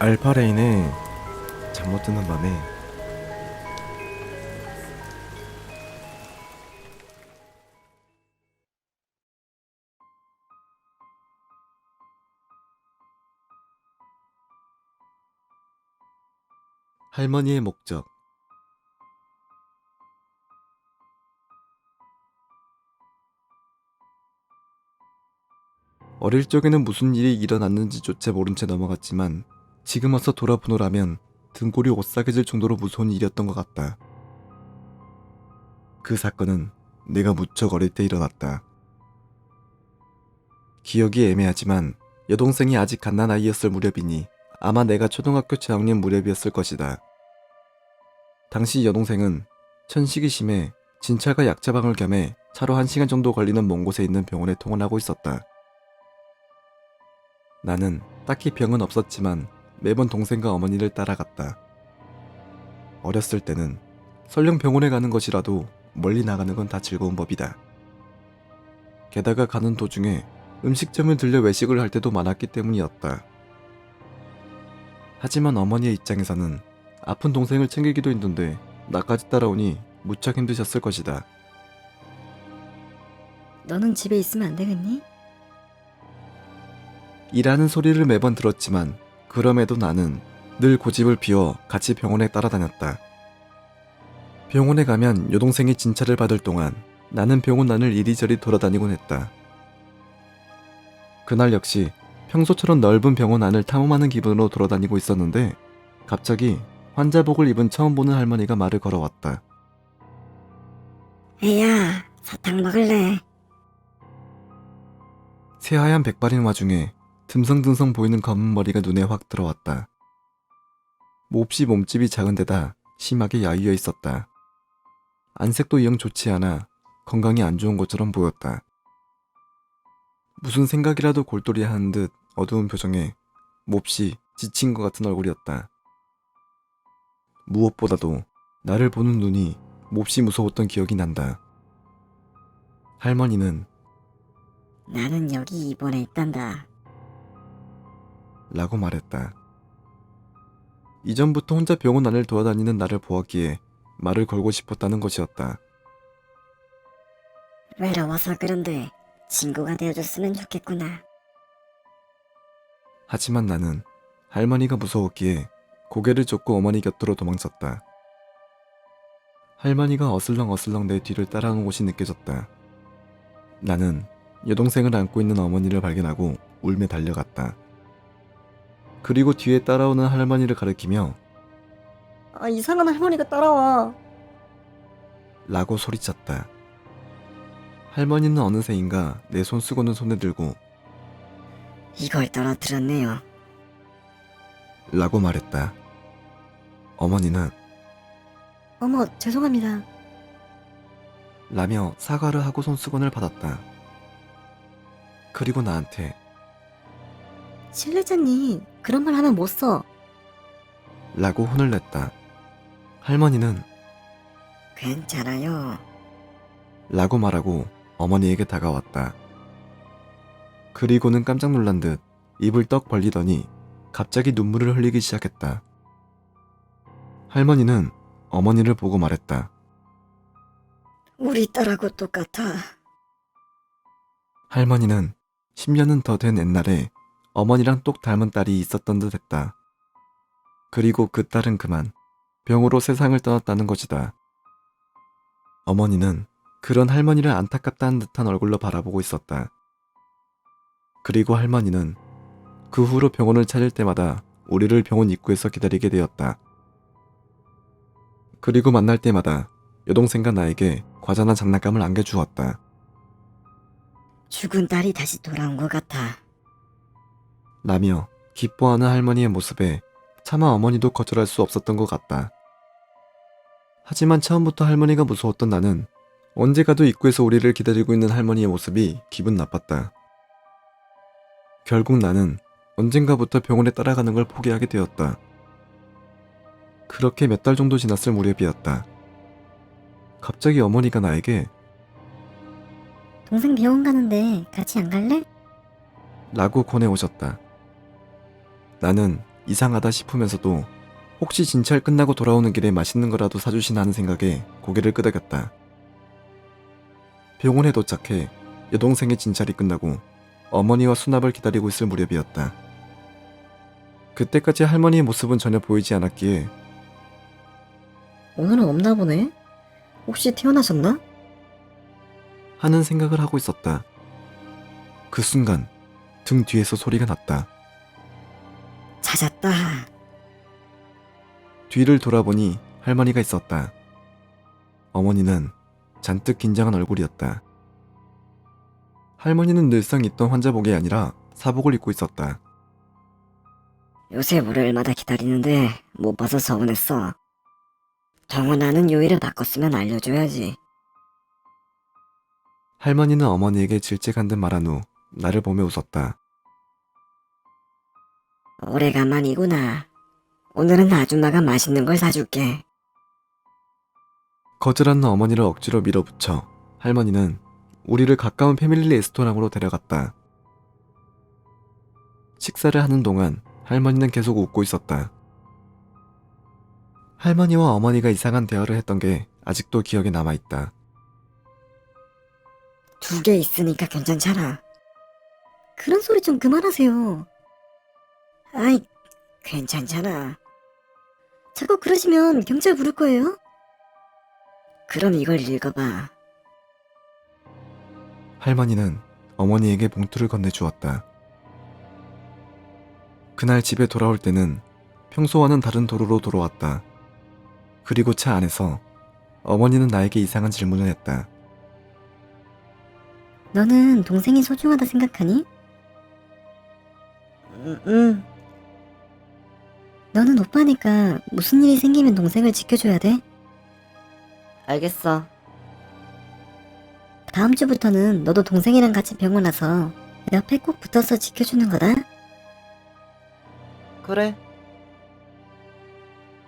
알파레인의 잠 못 드는 밤에 할머니의 목적. 어릴 적에는 무슨 일이 일어났는지조차 모른 채 넘어갔지만 지금 와서 돌아보노라면 등골이 오싹해질 정도로 무서운 일이었던 것 같다. 그 사건은 내가 무척 어릴 때 일어났다. 기억이 애매하지만 여동생이 아직 갓난아이였을 무렵이니 아마 내가 초등학교 저학년 무렵이었을 것이다. 당시 여동생은 천식이 심해 진찰과 약 처방을 겸해 차로 1시간 정도 걸리는 먼 곳에 있는 병원에 통원하고 있었다. 나는 딱히 병은 없었지만 매번 동생과 어머니를 따라갔다. 어렸을 때는 설령 병원에 가는 것이라도 멀리 나가는 건 다 즐거운 법이다. 게다가 가는 도중에 음식점을 들려 외식을 할 때도 많았기 때문이었다. 하지만 어머니의 입장에서는 아픈 동생을 챙기기도 힘든데 나까지 따라오니 무척 힘드셨을 것이다. 너는 집에 있으면 안 되겠니? 이라는 소리를 매번 들었지만 그럼에도 나는 늘 고집을 피워 같이 병원에 따라다녔다. 병원에 가면 여동생이 진찰을 받을 동안 나는 병원 안을 이리저리 돌아다니곤 했다. 그날 역시 평소처럼 넓은 병원 안을 탐험하는 기분으로 돌아다니고 있었는데 갑자기 환자복을 입은 처음 보는 할머니가 말을 걸어왔다. 애야, 사탕 먹을래? 새하얀 백발인 와중에 듬성듬성 보이는 검은 머리가 눈에 확 들어왔다. 몹시 몸집이 작은 데다 심하게 야위어 있었다. 안색도 영 좋지 않아 건강이 안 좋은 것처럼 보였다. 무슨 생각이라도 골똘히 하는 듯 어두운 표정에 몹시 지친 것 같은 얼굴이었다. 무엇보다도 나를 보는 눈이 몹시 무서웠던 기억이 난다. 할머니는 나는 여기 입원해 있단다. 라고 말했다. 이전부터 혼자 병원 안을 돌아다니는 나를 보았기에 말을 걸고 싶었다는 것이었다. 외로워서 그런데 친구가 되어줬으면 좋겠구나. 하지만 나는 할머니가 무서웠기에 고개를 젓고 어머니 곁으로 도망쳤다. 할머니가 어슬렁어슬렁 내 뒤를 따라오는 곳이 느껴졌다. 나는 여동생을 안고 있는 어머니를 발견하고 울며 달려갔다. 그리고 뒤에 따라오는 할머니를 가리키며 이상한 할머니가 따라와. 라고 소리쳤다. 할머니는 어느새인가 내 손수건을 손에 들고 이걸 떨어뜨렸네요. 라고 말했다. 어머니는 어머, 죄송합니다. 라며 사과를 하고 손수건을 받았다. 그리고 나한테 실례자님, 그런 말 하면 못 써. 라고 혼을 냈다. 할머니는 괜찮아요. 라고 말하고 어머니에게 다가왔다. 그리고는 깜짝 놀란 듯 입을 떡 벌리더니 갑자기 눈물을 흘리기 시작했다. 할머니는 어머니를 보고 말했다. 우리 딸하고 똑같아. 할머니는 10년은 더 된 옛날에 어머니랑 똑 닮은 딸이 있었던 듯 했다. 그리고 그 딸은 그만 병으로 세상을 떠났다는 것이다. 어머니는 그런 할머니를 안타깝다는 듯한 얼굴로 바라보고 있었다. 그리고 할머니는 그 후로 병원을 찾을 때마다 우리를 병원 입구에서 기다리게 되었다. 그리고 만날 때마다 여동생과 나에게 과자나 장난감을 안겨주었다. 죽은 딸이 다시 돌아온 것 같아. 라며 기뻐하는 할머니의 모습에 차마 어머니도 거절할 수 없었던 것 같다. 하지만 처음부터 할머니가 무서웠던 나는 언제 가도 입구에서 우리를 기다리고 있는 할머니의 모습이 기분 나빴다. 결국 나는 언젠가부터 병원에 따라가는 걸 포기하게 되었다. 그렇게 몇 달 정도 지났을 무렵이었다. 갑자기 어머니가 나에게 동생 병원 가는데 같이 안 갈래? 라고 권해오셨다. 나는 이상하다 싶으면서도 혹시 진찰 끝나고 돌아오는 길에 맛있는 거라도 사주시나 하는 생각에 고개를 끄덕였다. 병원에 도착해 여동생의 진찰이 끝나고 어머니와 수납을 기다리고 있을 무렵이었다. 그때까지 할머니의 모습은 전혀 보이지 않았기에 오늘은 없나 보네? 혹시 태어나셨나? 하는 생각을 하고 있었다. 그 순간 등 뒤에서 소리가 났다. 찾았다. 뒤를 돌아보니 할머니가 있었다. 어머니는 잔뜩 긴장한 얼굴이었다. 할머니는 늘상 입던 환자복이 아니라 사복을 입고 있었다. 요새 월요일마다 기다리는데 못 봐서 서운했어. 정원아는 요일을 바꿨으면 알려줘야지. 할머니는 어머니에게 질책한 듯 말한 후 나를 보며 웃었다. 오래간만이구나. 오늘은 아줌마가 맛있는 걸 사줄게. 거절하는 어머니를 억지로 밀어붙여 할머니는 우리를 가까운 패밀리 레스토랑으로 데려갔다. 식사를 하는 동안 할머니는 계속 웃고 있었다. 할머니와 어머니가 이상한 대화를 했던 게 아직도 기억에 남아있다. 2개 있으니까 괜찮잖아. 그런 소리 좀 그만하세요. 아이, 괜찮잖아. 자꾸 그러시면 경찰 부를 거예요? 그럼 이걸 읽어봐. 할머니는 어머니에게 봉투를 건네주었다. 그날 집에 돌아올 때는 평소와는 다른 도로로 돌아왔다. 그리고 차 안에서 어머니는 나에게 이상한 질문을 했다. 너는 동생이 소중하다 생각하니? 응. 너는 오빠니까 무슨 일이 생기면 동생을 지켜줘야 돼? 알겠어. 다음 주부터는 너도 동생이랑 같이 병원 와서 옆에 꼭 붙어서 지켜주는 거다. 그래.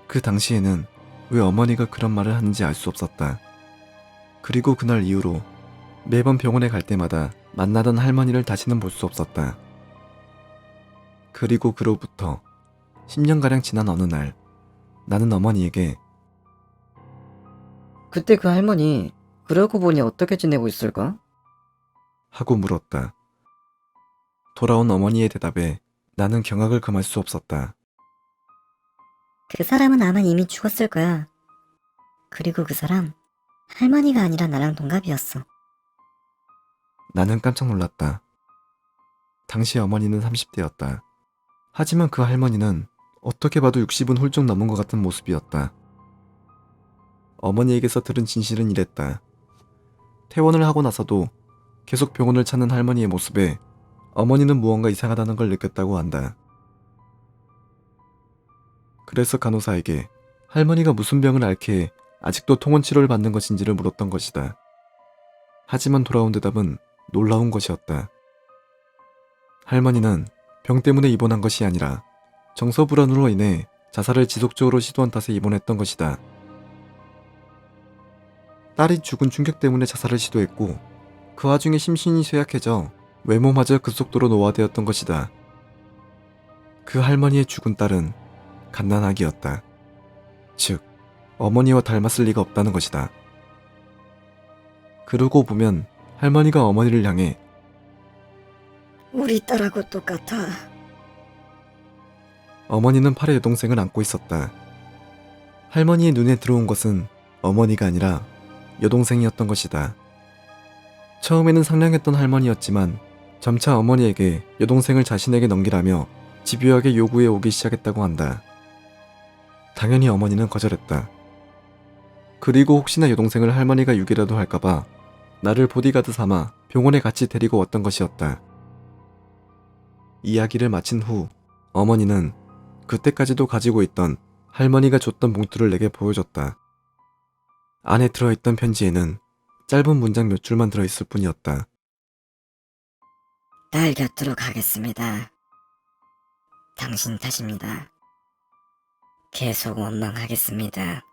그 당시에는 왜 어머니가 그런 말을 하는지 알 수 없었다. 그리고 그날 이후로 매번 병원에 갈 때마다 만나던 할머니를 다시는 볼 수 없었다. 그리고 그로부터 10년가량 지난 어느 날 나는 어머니에게 그때 그 할머니 그러고 보니 어떻게 지내고 있을까? 하고 물었다. 돌아온 어머니의 대답에 나는 경악을 금할 수 없었다. 그 사람은 아마 이미 죽었을 거야. 그리고 그 사람 할머니가 아니라 나랑 동갑이었어. 나는 깜짝 놀랐다. 당시 어머니는 30대였다. 하지만 그 할머니는 어떻게 봐도 60은 훌쩍 넘은 것 같은 모습이었다. 어머니에게서 들은 진실은 이랬다. 퇴원을 하고 나서도 계속 병원을 찾는 할머니의 모습에 어머니는 무언가 이상하다는 걸 느꼈다고 한다. 그래서 간호사에게 할머니가 무슨 병을 앓게 아직도 통원 치료를 받는 것인지를 물었던 것이다. 하지만 돌아온 대답은 놀라운 것이었다. 할머니는 병 때문에 입원한 것이 아니라 정서불안으로 인해 자살을 지속적으로 시도한 탓에 입원했던 것이다. 딸이 죽은 충격 때문에 자살을 시도했고 그 와중에 심신이 쇠약해져 외모마저 급속도로 노화되었던 것이다. 그 할머니의 죽은 딸은 갓난아기였다. 즉, 어머니와 닮았을 리가 없다는 것이다. 그러고 보면 할머니가 어머니를 향해 우리 딸하고 똑같아. 어머니는 팔에 여동생을 안고 있었다. 할머니의 눈에 들어온 것은 어머니가 아니라 여동생이었던 것이다. 처음에는 상냥했던 할머니였지만 점차 어머니에게 여동생을 자신에게 넘기라며 집요하게 요구해 오기 시작했다고 한다. 당연히 어머니는 거절했다. 그리고 혹시나 여동생을 할머니가 유기라도 할까봐 나를 보디가드 삼아 병원에 같이 데리고 왔던 것이었다. 이야기를 마친 후 어머니는 그때까지도 가지고 있던 할머니가 줬던 봉투를 내게 보여줬다. 안에 들어있던 편지에는 짧은 문장 몇 줄만 들어있을 뿐이었다. 딸 곁으로 가겠습니다. 당신 탓입니다. 계속 원망하겠습니다.